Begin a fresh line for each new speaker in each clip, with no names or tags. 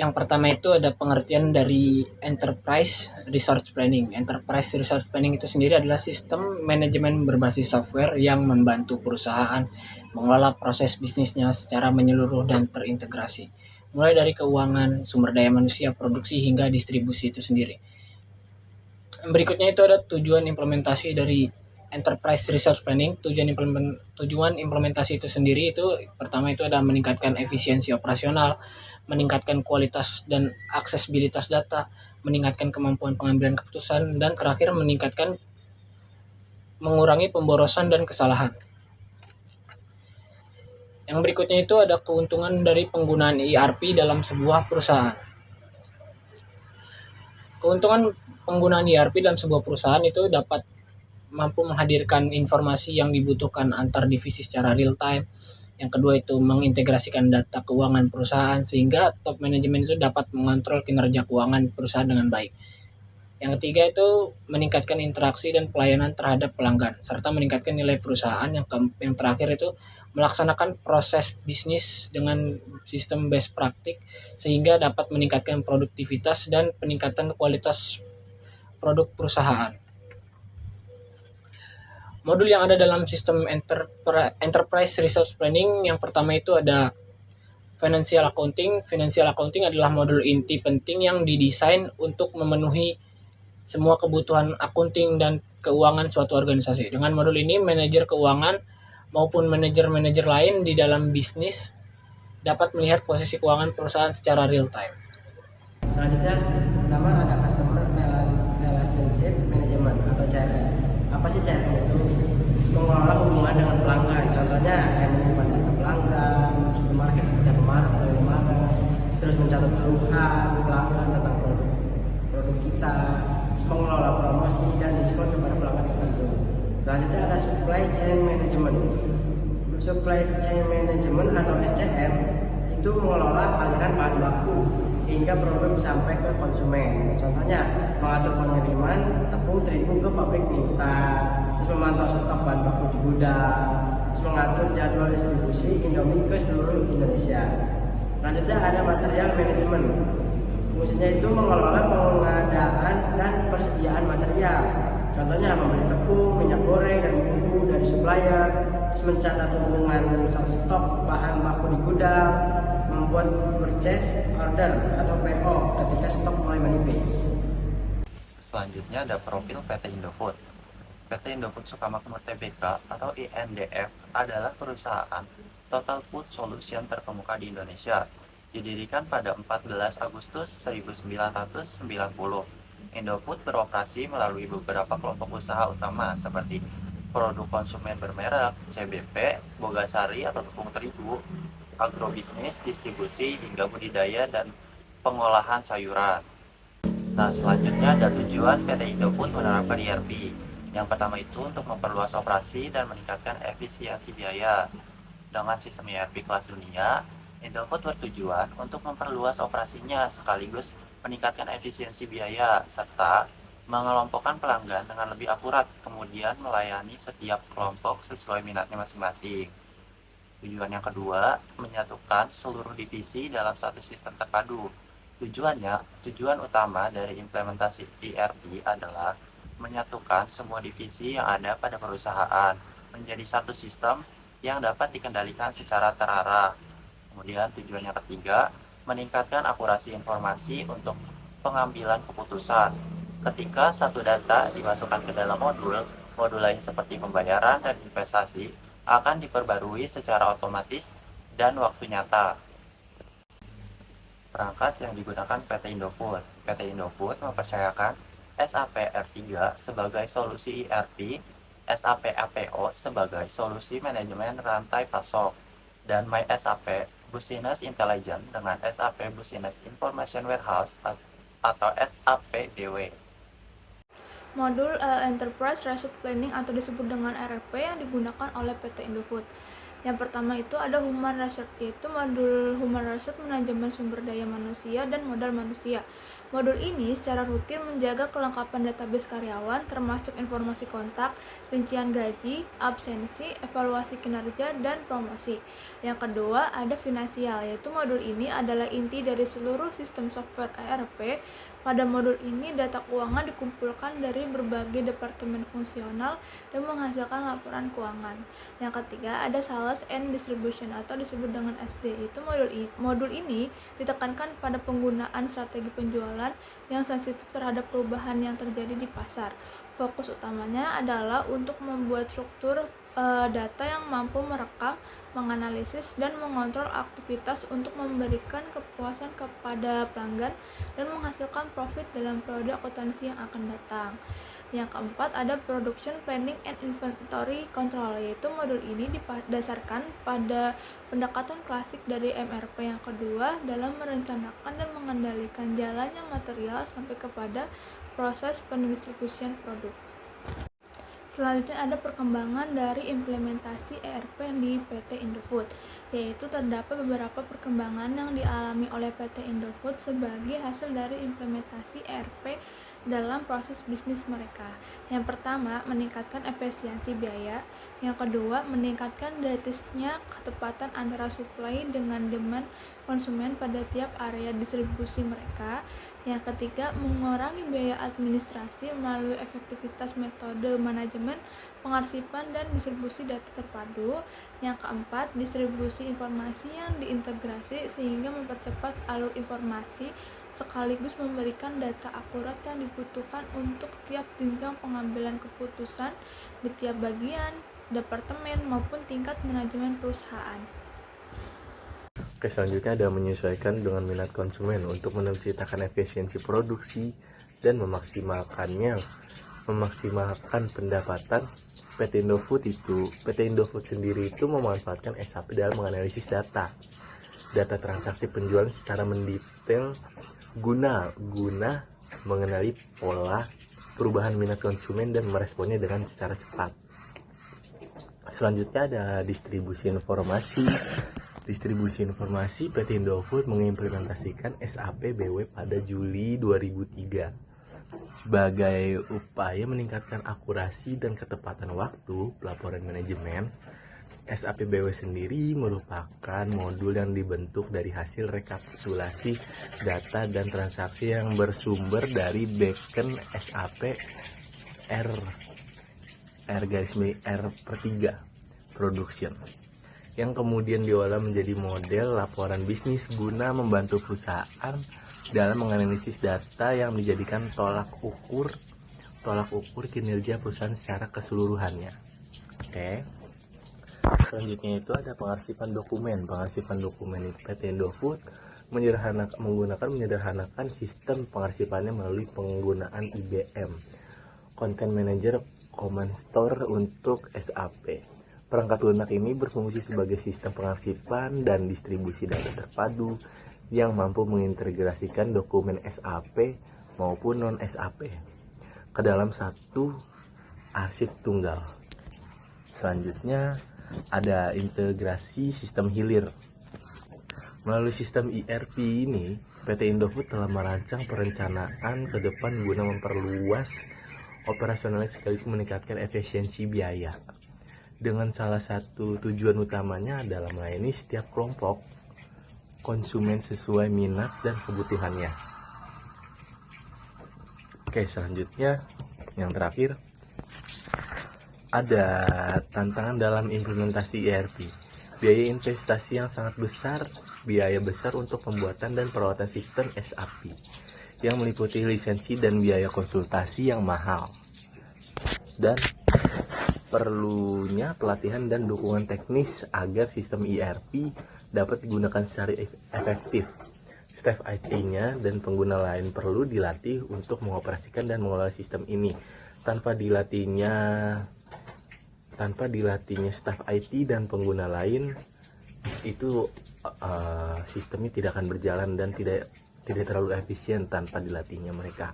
Yang pertama itu ada pengertian dari Enterprise Resource Planning. Enterprise Resource Planning itu sendiri adalah sistem manajemen berbasis software yang membantu perusahaan mengelola proses bisnisnya secara menyeluruh dan terintegrasi, mulai dari keuangan, sumber daya manusia, produksi, hingga distribusi itu sendiri. Berikutnya itu ada tujuan implementasi dari Enterprise Resource Planning. Tujuan implementasi itu sendiri itu pertama itu ada meningkatkan efisiensi operasional, meningkatkan kualitas dan aksesibilitas data, meningkatkan kemampuan pengambilan keputusan, dan terakhir mengurangi pemborosan dan kesalahan. Yang berikutnya itu ada keuntungan dari penggunaan ERP dalam sebuah perusahaan. Keuntungan penggunaan ERP dalam sebuah perusahaan itu dapat mampu menghadirkan informasi yang dibutuhkan antar divisi secara real time. Yang kedua itu mengintegrasikan data keuangan perusahaan sehingga top manajemen itu dapat mengontrol kinerja keuangan perusahaan dengan baik. Yang ketiga itu meningkatkan interaksi dan pelayanan terhadap pelanggan serta meningkatkan nilai perusahaan. Yang terakhir itu melaksanakan proses bisnis dengan sistem best practice sehingga dapat meningkatkan produktivitas dan peningkatan kualitas produk perusahaan. Modul yang ada dalam sistem Enterprise Resource Planning yang pertama itu ada Financial Accounting. Financial Accounting adalah modul inti penting yang didesain untuk memenuhi semua kebutuhan akunting dan keuangan suatu organisasi. Dengan modul ini, manajer keuangan maupun manajer-manajer lain di dalam bisnis dapat melihat posisi keuangan perusahaan secara real time.
Selanjutnya, pertama ada Customer Relationship Management atau CRM. Apa sih CRM itu? Mengelola hubungan dengan pelanggan. Contohnya kayak menyimpan data pelanggan, supermarket seperti Alfamart atau Indomaret, terus mencatat keluhan pelanggan tentang produk kita, mengelola promosi dan diskon kepada pelanggan tertentu. Selanjutnya ada Supply Chain Management. Supply Chain Management atau SCM itu mengelola aliran bahan baku hingga produk sampai ke konsumen. Contohnya mengatur pengiriman tepung terigu ke pabrik mie instan, terus memantau stok bahan baku di gudang, terus mengatur jadwal distribusi Indomie ke seluruh Indonesia. Selanjutnya ada Material Management. Fungsinya itu mengelola pengadaan dan persediaan material. Contohnya membeli tepung, minyak goreng, dan bumbu dari supplier, terus mencatat hubungan stok bahan baku di gudang, membuat purchase order atau PO ketika stok mulai menipis.
Selanjutnya ada profil PT Indofood. PT Indofood Sukamakmur Tbk atau INDF adalah perusahaan Total Food Solution terkemuka di Indonesia. Didirikan pada 14 Agustus 1990. Indofood beroperasi melalui beberapa kelompok usaha utama seperti produk konsumen bermerek, CBP, Bogasari atau tepung terigu, agrobisnis, distribusi, hingga budidaya dan pengolahan sayuran. Nah, selanjutnya ada tujuan PT Indofood menerapkan ERP. Yang pertama itu untuk memperluas operasi dan meningkatkan efisiensi biaya. Dengan sistem ERP kelas dunia, Indofood bertujuan untuk memperluas operasinya sekaligus meningkatkan efisiensi biaya serta mengelompokkan pelanggan dengan lebih akurat, kemudian melayani setiap kelompok sesuai minatnya masing-masing. Tujuan yang kedua, menyatukan seluruh divisi dalam satu sistem terpadu. Tujuan utama dari implementasi ERP adalah menyatukan semua divisi yang ada pada perusahaan menjadi satu sistem yang dapat dikendalikan secara terarah. Kemudian tujuan yang ketiga, meningkatkan akurasi informasi untuk pengambilan keputusan. Ketika satu data dimasukkan ke dalam modul lain seperti pembayaran dan investasi akan diperbarui secara otomatis dan waktu nyata. Perangkat yang digunakan PT Indofood. PT Indofood mempercayakan SAP R3 sebagai solusi ERP, SAP APO sebagai solusi manajemen rantai pasok, dan MySAP Business Intelligence dengan SAP Business Information Warehouse atau SAPBW.
Modul Enterprise Resource Planning atau disebut dengan ERP yang digunakan oleh PT Indofood. Yang pertama itu ada Human Resource, yaitu modul Human Resource manajemen sumber daya manusia dan modal manusia. Modul ini secara rutin menjaga kelengkapan database karyawan termasuk informasi kontak, rincian gaji, absensi, evaluasi kinerja, dan promosi. Yang kedua ada finansial, yaitu modul ini adalah inti dari seluruh sistem software ERP. Pada modul ini data keuangan dikumpulkan dari berbagai departemen fungsional dan menghasilkan laporan keuangan. Yang ketiga ada sales and distribution atau disebut dengan SD. Itu modul ini ditekankan pada penggunaan strategi penjualan yang sensitif terhadap perubahan yang terjadi di pasar. Fokus utamanya adalah untuk membuat struktur data yang mampu merekam, menganalisis, dan mengontrol aktivitas untuk memberikan kepuasan kepada pelanggan dan menghasilkan profit dalam periode akuntansi yang akan datang. Yang keempat ada Production Planning and Inventory Control, yaitu modul ini didasarkan pada pendekatan klasik dari MRP yang kedua dalam merencanakan dan mengendalikan jalannya material sampai kepada proses pendistribusian produk. Selanjutnya ada perkembangan dari implementasi ERP di PT Indofood, yaitu terdapat beberapa perkembangan yang dialami oleh PT Indofood sebagai hasil dari implementasi ERP dalam proses bisnis mereka. Yang pertama, meningkatkan efisiensi biaya. Yang kedua, meningkatkan drastisnya ketepatan antara supply dengan demand konsumen pada tiap area distribusi mereka. Yang ketiga, mengurangi biaya administrasi melalui efektivitas metode manajemen, pengarsipan, dan distribusi data terpadu. Yang keempat, distribusi informasi yang diintegrasi sehingga mempercepat alur informasi sekaligus memberikan data akurat yang dibutuhkan untuk tiap jenjang pengambilan keputusan di tiap bagian, departemen, maupun tingkat manajemen perusahaan.
Oke, selanjutnya ada menyesuaikan dengan minat konsumen untuk menciptakan efisiensi produksi dan memaksimalkan pendapatan. PT Indofood sendiri itu memanfaatkan SAP dalam menganalisis data transaksi penjualan secara mendetail guna mengenali pola perubahan minat konsumen dan meresponnya dengan secara cepat. Selanjutnya ada distribusi informasi. PT Indofood mengimplementasikan SAP BW pada Juli 2003 sebagai upaya meningkatkan akurasi dan ketepatan waktu pelaporan manajemen. SAP BW sendiri merupakan modul yang dibentuk dari hasil rekapitulasi data dan transaksi yang bersumber dari backend SAP R/R/3 Production yang kemudian diolah menjadi model laporan bisnis guna membantu perusahaan dalam menganalisis data yang dijadikan tolak ukur kinerja perusahaan secara keseluruhannya. Oke. Selanjutnya itu ada pengarsipan dokumen. PT Indofood menyederhanakan sistem pengarsipannya melalui penggunaan IBM Content Manager Command Store untuk SAP. Perangkat lunak ini berfungsi sebagai sistem pengarsipan dan distribusi data terpadu yang mampu mengintegrasikan dokumen SAP maupun non-SAP ke dalam satu arsip tunggal. Selanjutnya ada integrasi sistem hilir. Melalui sistem ERP ini, PT Indofood telah merancang perencanaan ke depan guna memperluas operasionalnya sekaligus meningkatkan efisiensi biaya. Dengan salah satu tujuan utamanya adalah melayani setiap kelompok konsumen sesuai minat dan kebutuhannya. Oke, selanjutnya yang terakhir ada tantangan dalam implementasi ERP. Biaya investasi yang sangat besar, biaya besar untuk pembuatan dan perawatan sistem SAP yang meliputi lisensi dan biaya konsultasi yang mahal. Dan perlunya pelatihan dan dukungan teknis agar sistem ERP dapat digunakan secara efektif. Staf IT-nya dan pengguna lain perlu dilatih untuk mengoperasikan dan mengelola sistem ini. Tanpa dilatihnya staf IT dan pengguna lain, itu sistemnya tidak akan berjalan dan tidak terlalu efisien tanpa dilatihnya mereka.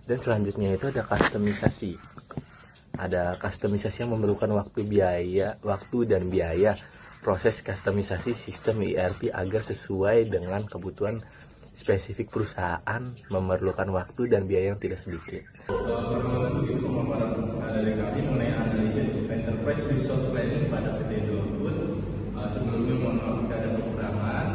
Dan selanjutnya itu ada kustomisasi. Ada kustomisasi yang memerlukan waktu dan biaya. Proses kustomisasi sistem ERP agar sesuai dengan kebutuhan spesifik perusahaan memerlukan waktu dan biaya yang tidak sedikit.
Permohonan begitu pemaparan dari kami mengenai analisis enterprise resource planning pada PT Indofood. Sebelumnya mohon maaf jika ada kekurangan.